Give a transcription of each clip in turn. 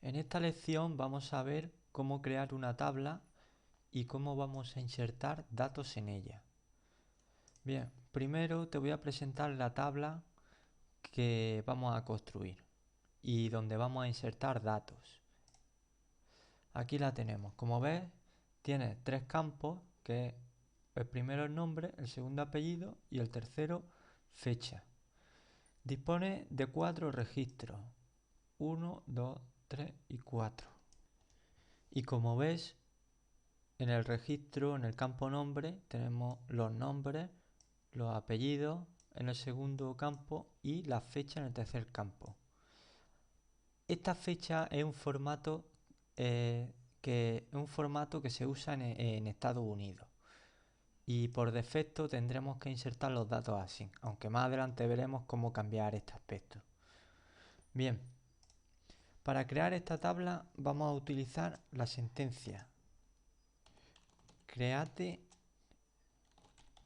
En esta lección vamos a ver cómo crear una tabla y cómo vamos a insertar datos en ella. Bien, primero te voy a presentar la tabla que vamos a construir y donde vamos a insertar datos. Aquí la tenemos. Como ves, tiene tres campos, que es el primero el nombre, el segundo apellido y el tercero fecha. Dispone de 4 registros: 1, 2, 3 y 4. Y como ves, en el registro, en el campo nombre, tenemos los nombres, los apellidos en el segundo campo y la fecha en el tercer campo. Esta fecha es un formato que se usa en Estados Unidos. Y por defecto tendremos que insertar los datos así, aunque más adelante veremos cómo cambiar este aspecto. Bien, para crear esta tabla vamos a utilizar la sentencia create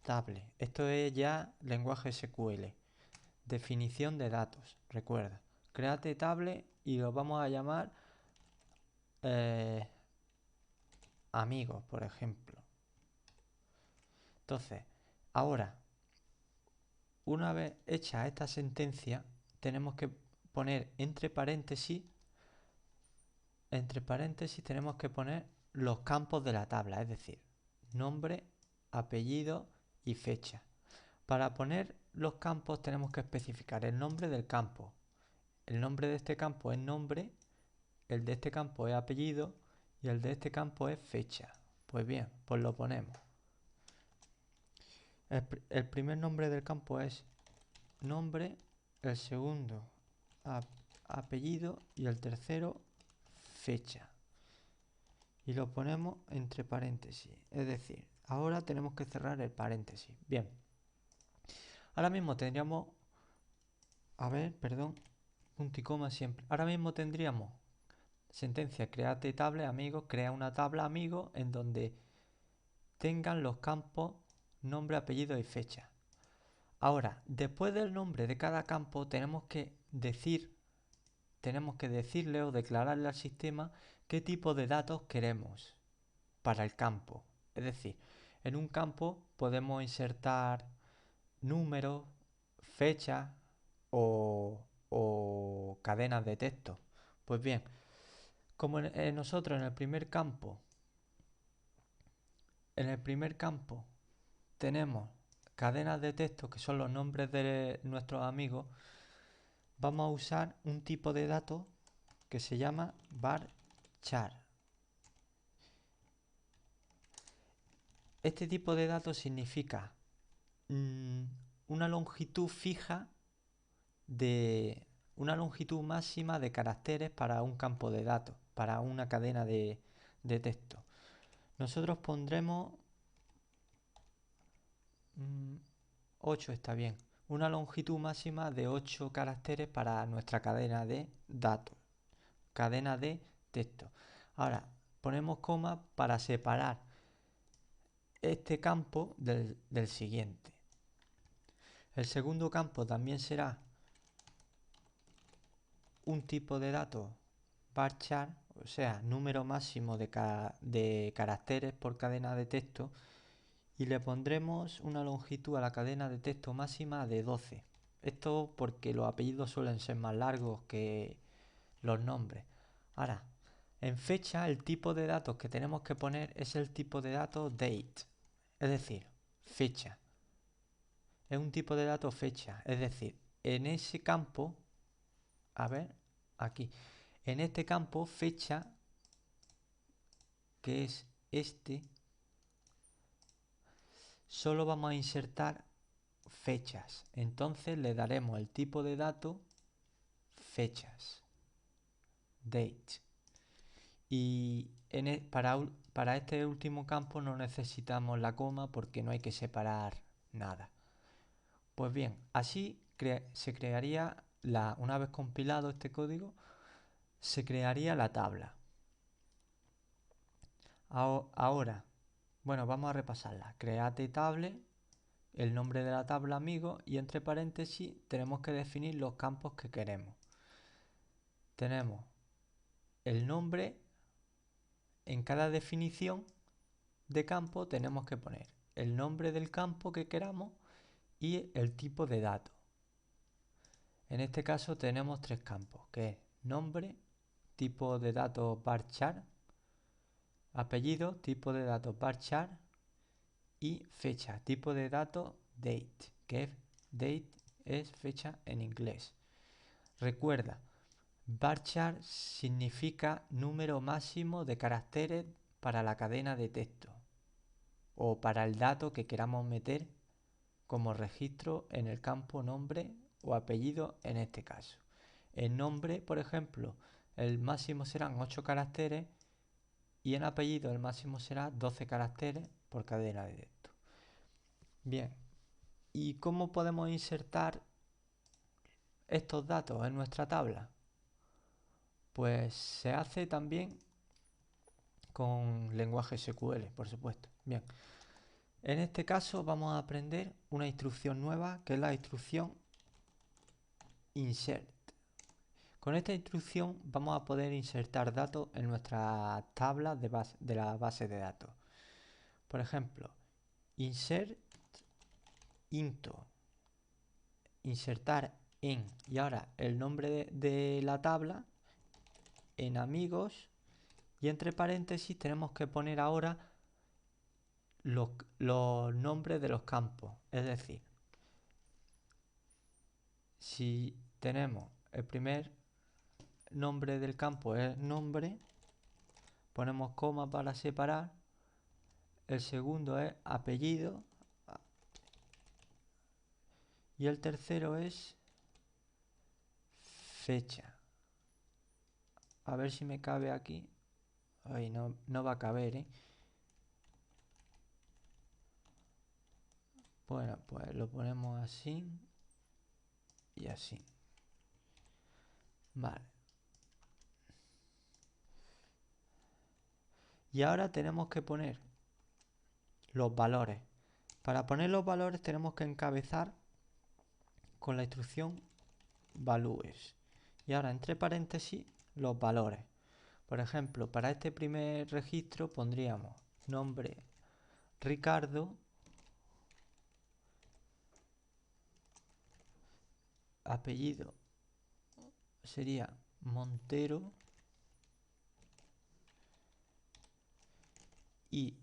table. Esto es ya lenguaje SQL. Definición de datos. Recuerda, create table y lo vamos a llamar amigos, por ejemplo. Entonces, ahora, una vez hecha esta sentencia, tenemos que poner entre paréntesis tenemos que poner los campos de la tabla, es decir, nombre, apellido y fecha. Para poner los campos tenemos que especificar el nombre del campo. El nombre de este campo es nombre, el de este campo es apellido y el de este campo es fecha. Pues bien, pues lo ponemos. El primer nombre del campo es nombre, el segundo apellido y el tercero fecha. Y lo ponemos entre paréntesis. Es decir, ahora tenemos que cerrar el paréntesis. Bien. Ahora mismo tendríamos... punto y coma siempre. Ahora mismo tendríamos sentencia create table amigos, crea una tabla amigos en donde tengan los campos nombre, apellido y fecha. Ahora, después del nombre de cada campo tenemos que decirle o declararle al sistema qué tipo de datos queremos para el campo. Es decir, en un campo podemos insertar números, fechas o cadenas de texto. Pues bien, como nosotros en el primer campo tenemos cadenas de texto que son los nombres de nuestros amigos, vamos a usar un tipo de datos que se llama varchar. Este tipo de datos significa una longitud fija de una longitud máxima de caracteres para un campo de datos, para una cadena de texto. Nosotros pondremos 8, está bien. Una longitud máxima de 8 caracteres para nuestra cadena de datos, cadena de texto. Ahora, ponemos coma para separar este campo del siguiente. El segundo campo también será un tipo de datos varchar, o sea, número máximo de caracteres por cadena de texto, y le pondremos una longitud a la cadena de texto máxima de 12. Esto porque los apellidos suelen ser más largos que los nombres. Ahora, en fecha, el tipo de datos que tenemos que poner es el tipo de datos date, es decir, fecha. Es un tipo de datos fecha, es decir, en ese campo, aquí, en este campo fecha, que es este, solo vamos a insertar fechas. Entonces le daremos el tipo de dato fechas, date. Y para este último campo no necesitamos la coma porque no hay que separar nada. Pues bien, así se crearía, una vez compilado este código, se crearía la tabla. Ahora, bueno, vamos a repasarla. Create table, el nombre de la tabla amigo, y entre paréntesis tenemos que definir los campos que queremos. Tenemos el nombre, en cada definición de campo tenemos que poner el nombre del campo que queramos y el tipo de dato. En este caso tenemos tres campos, que es nombre, tipo de datos varchar, apellido, tipo de datos varchar y fecha, tipo de datos date, que es date es fecha en inglés. Recuerda, varchar significa número máximo de caracteres para la cadena de texto o para el dato que queramos meter como registro en el campo nombre o apellido en este caso. En nombre, por ejemplo, el máximo serán 8 caracteres y en apellido el máximo será 12 caracteres por cadena de texto. Bien, ¿y cómo podemos insertar estos datos en nuestra tabla? Pues se hace también con lenguaje SQL, por supuesto. Bien, en este caso vamos a aprender una instrucción nueva que es la instrucción insert. Con esta instrucción vamos a poder insertar datos en nuestra tabla de la base de datos. Por ejemplo, insert into, insertar en, y ahora el nombre de la tabla en amigos, y entre paréntesis tenemos que poner ahora los nombres de los campos. Es decir, si tenemos el primer nombre del campo es nombre, ponemos coma para separar, el segundo es apellido y el tercero es fecha. A ver si me cabe aquí. Ay, no va a caber, ¿eh? Bueno, pues lo ponemos así y así. Vale. Y ahora tenemos que poner los valores. Para poner los valores tenemos que encabezar con la instrucción values. Y ahora entre paréntesis los valores. Por ejemplo, para este primer registro pondríamos nombre Ricardo, apellido sería Montero y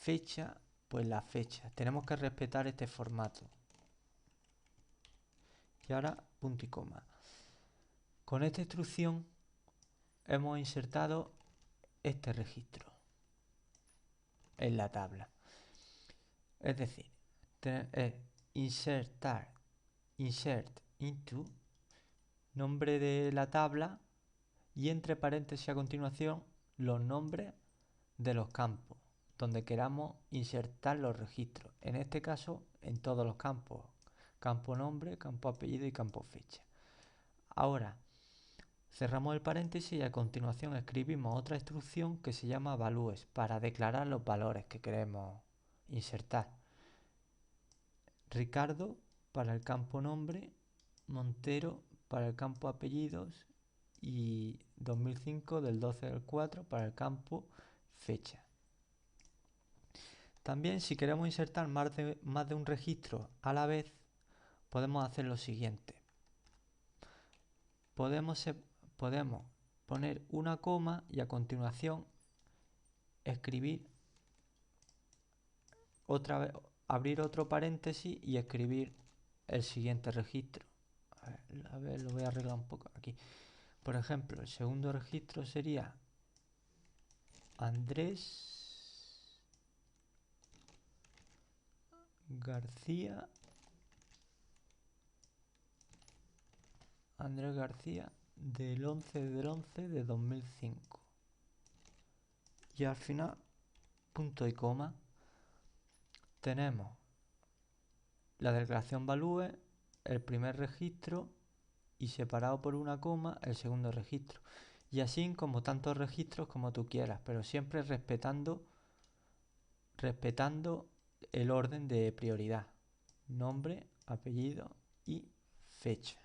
fecha, pues la fecha. Tenemos que respetar este formato. Y ahora punto y coma. Con esta instrucción hemos insertado este registro en la tabla. Es decir, insertar, insert into, nombre de la tabla y entre paréntesis a continuación los nombres de los campos donde queramos insertar los registros. En este caso, en todos los campos. Campo nombre, campo apellido y campo fecha. Ahora, cerramos el paréntesis y a continuación escribimos otra instrucción que se llama values para declarar los valores que queremos insertar. Ricardo para el campo nombre, Montero para el campo apellidos y 2005 del 12 del 4 para el campo fecha. También si queremos insertar más de un registro a la vez, podemos hacer lo siguiente. Podemos poner una coma y a continuación escribir otra vez, abrir otro paréntesis y escribir el siguiente registro. A ver, lo voy a arreglar un poco aquí. Por ejemplo, el segundo registro sería Andrés García del 11 del 11 de 2005. Y al final, punto y coma, tenemos la declaración value, el primer registro y separado por una coma el segundo registro. Y así como tantos registros como tú quieras, pero siempre respetando el orden de prioridad. Nombre, apellido y fecha.